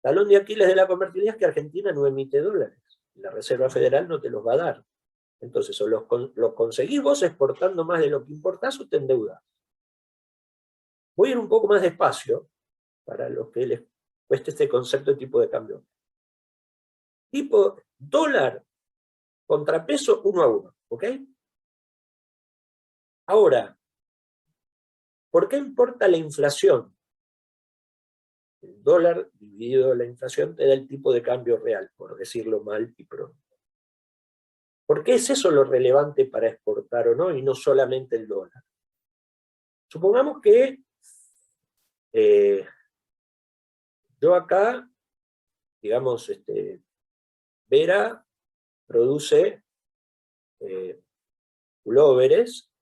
Talón de Aquiles de la convertibilidad es que Argentina no emite dólares. La Reserva Federal no te los va a dar. Entonces, o los conseguís vos exportando más de lo que importás o te endeudás. Voy a ir un poco más despacio para los que les cueste este concepto de tipo de cambio. Tipo dólar contra peso 1 a 1, ¿ok? Ahora, ¿por qué importa la inflación? El dólar dividido la inflación te da el tipo de cambio real, por decirlo mal y pronto. ¿Por qué es eso lo relevante para exportar o no, y no solamente el dólar? Supongamos que yo acá, digamos, Vera produce pulóveres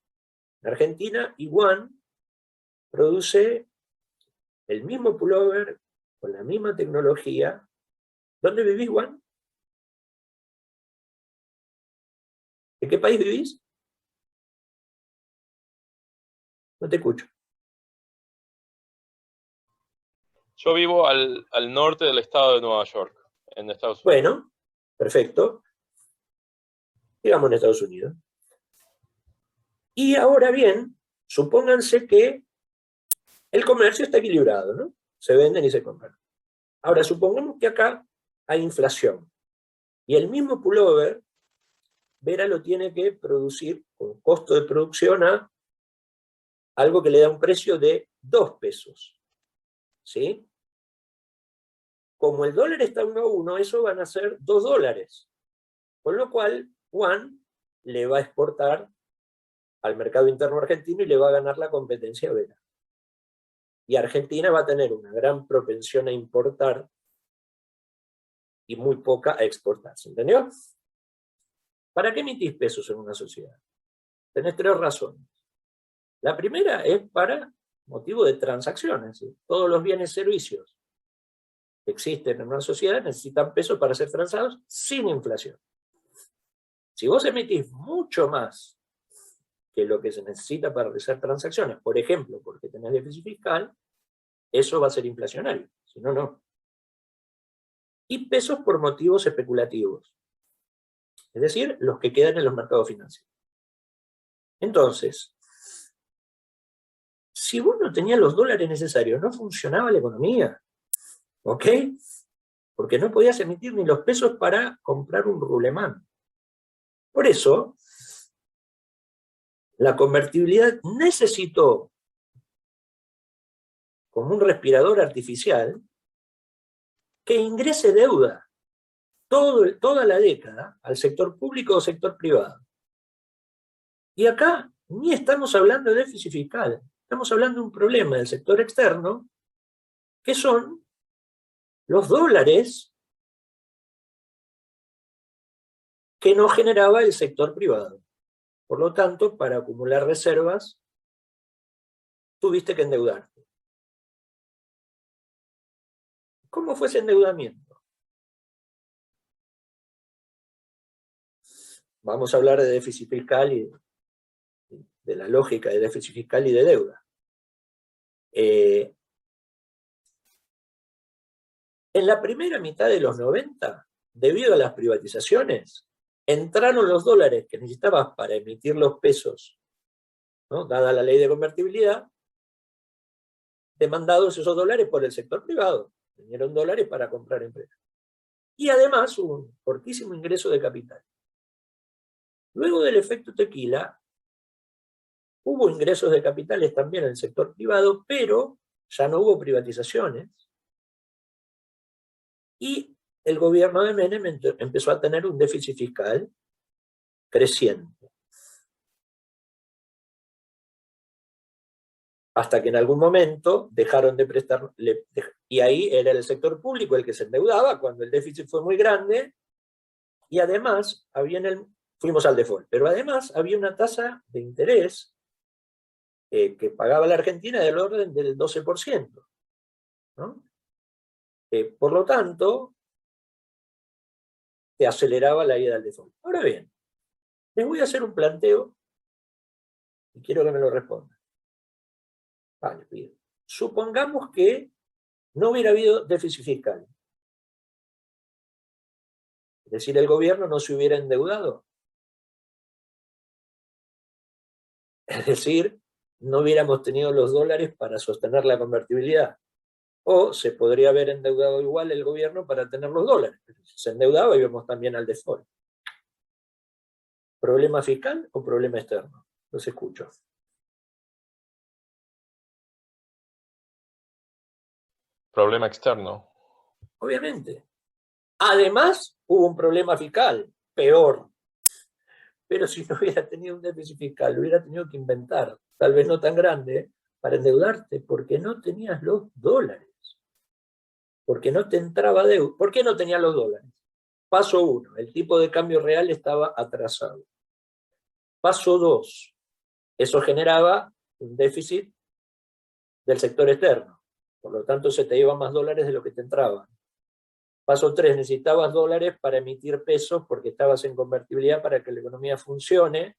en Argentina, y Juan produce el mismo pullover con la misma tecnología. ¿Dónde vivís, Juan? ¿En qué país vivís? No te escucho. Yo vivo al norte del estado de Nueva York, en Estados Unidos. Bueno, perfecto. Digamos en Estados Unidos. Y ahora bien, supónganse que el comercio está equilibrado, ¿no? Se venden y se compran. Ahora, supongamos que acá hay inflación. Y el mismo pullover, Vera lo tiene que producir con costo de producción a algo que le da un precio de 2 pesos. ¿Sí? Como el dólar está 1 a 1, eso van a ser 2 dólares. Con lo cual, Juan le va a exportar al mercado interno argentino y le va a ganar la competencia a Vera. Y Argentina va a tener una gran propensión a importar y muy poca a exportar. ¿Se entendió? ¿Para qué emitís pesos en una sociedad? Tenés 3 razones. La primera es para motivo de transacciones. ¿Sí? Todos los bienes y servicios que existen en una sociedad necesitan pesos para ser transados sin inflación. Si vos emitís mucho más que lo que se necesita para realizar transacciones, por ejemplo, porque tenés déficit fiscal, eso va a ser inflacionario. Si no, no. Y pesos por motivos especulativos. Es decir, los que quedan en los mercados financieros. Entonces, si vos no tenías los dólares necesarios, no funcionaba la economía. ¿Ok? Porque no podías emitir ni los pesos para comprar un rulemán. Por eso, la convertibilidad necesitó, como un respirador artificial, que ingrese deuda toda la década al sector público o sector privado. Y acá ni estamos hablando de déficit fiscal, estamos hablando de un problema del sector externo, que son los dólares que no generaba el sector privado. Por lo tanto, para acumular reservas, tuviste que endeudarte. ¿Cómo fue ese endeudamiento? Vamos a hablar de déficit fiscal y de la lógica de déficit fiscal y de deuda. En la primera mitad de los 90, debido a las privatizaciones, entraron los dólares que necesitabas para emitir los pesos, ¿no? Dada la ley de convertibilidad, demandados esos dólares por el sector privado. Vinieron dólares para comprar empresas. Y además hubo un fortísimo ingreso de capital. Luego del efecto tequila, hubo ingresos de capitales también en el sector privado, pero ya no hubo privatizaciones. Y el gobierno de Menem empezó a tener un déficit fiscal creciente. Hasta que en algún momento dejaron de prestar, y ahí era el sector público el que se endeudaba cuando el déficit fue muy grande, y además fuimos al default, pero además había una tasa de interés que pagaba la Argentina del orden del 12%. ¿No? Por lo tanto, te aceleraba la ida al default. Ahora bien, les voy a hacer un planteo y quiero que me lo respondan. Vale, bien. Supongamos que no hubiera habido déficit fiscal. Es decir, el gobierno no se hubiera endeudado. Es decir, no hubiéramos tenido los dólares para sostener la convertibilidad. O se podría haber endeudado igual el gobierno para tener los dólares. Si se endeudaba, íbamos también al default. ¿Problema fiscal o problema externo? Los escucho. Problema externo. Obviamente. Además, hubo un problema fiscal, peor. Pero si no hubiera tenido un déficit fiscal, lo hubiera tenido que inventar, tal vez no tan grande, para endeudarte, porque no tenías los dólares. Porque no te entraba deuda. ¿Por qué no tenías los dólares? Paso 1, el tipo de cambio real estaba atrasado. Paso 2, eso generaba un déficit del sector externo. Por lo tanto, se te iban más dólares de lo que te entraban. Paso 3, necesitabas dólares para emitir pesos porque estabas en convertibilidad para que la economía funcione.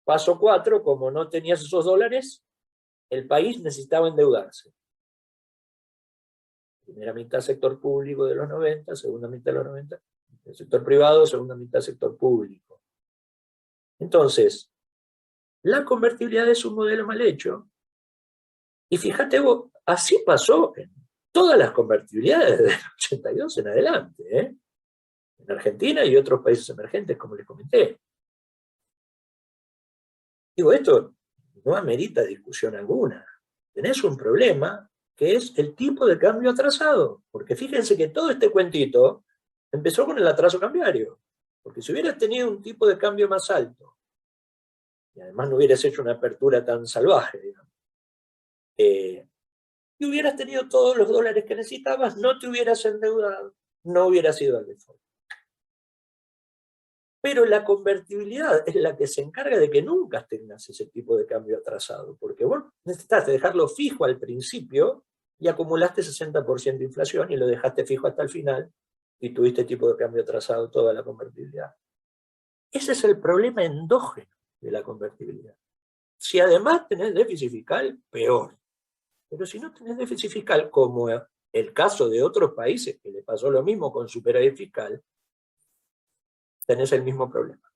Paso 4, como no tenías esos dólares, el país necesitaba endeudarse. Primera mitad sector público de los 90, segunda mitad de los 90, el sector privado, segunda mitad sector público. Entonces, la convertibilidad es un modelo mal hecho. Y fíjate vos, así pasó en todas las convertibilidades del 82 en adelante, ¿eh? En Argentina y otros países emergentes, como les comenté. Digo, esto no amerita discusión alguna. Tenés un problema que es el tipo de cambio atrasado. Porque fíjense que todo este cuentito empezó con el atraso cambiario. Porque si hubieras tenido un tipo de cambio más alto, y además no hubieras hecho una apertura tan salvaje, digamos, y hubieras tenido todos los dólares que necesitabas, no te hubieras endeudado, no hubieras ido al default. Pero la convertibilidad es la que se encarga de que nunca tengas ese tipo de cambio atrasado, porque vos necesitaste dejarlo fijo al principio y acumulaste 60% de inflación y lo dejaste fijo hasta el final y tuviste tipo de cambio atrasado toda la convertibilidad. Ese es el problema endógeno de la convertibilidad. Si además tenés déficit fiscal, peor. Pero si no tenés déficit fiscal, como el caso de otros países que le pasó lo mismo con superávit fiscal, tenés el mismo problema.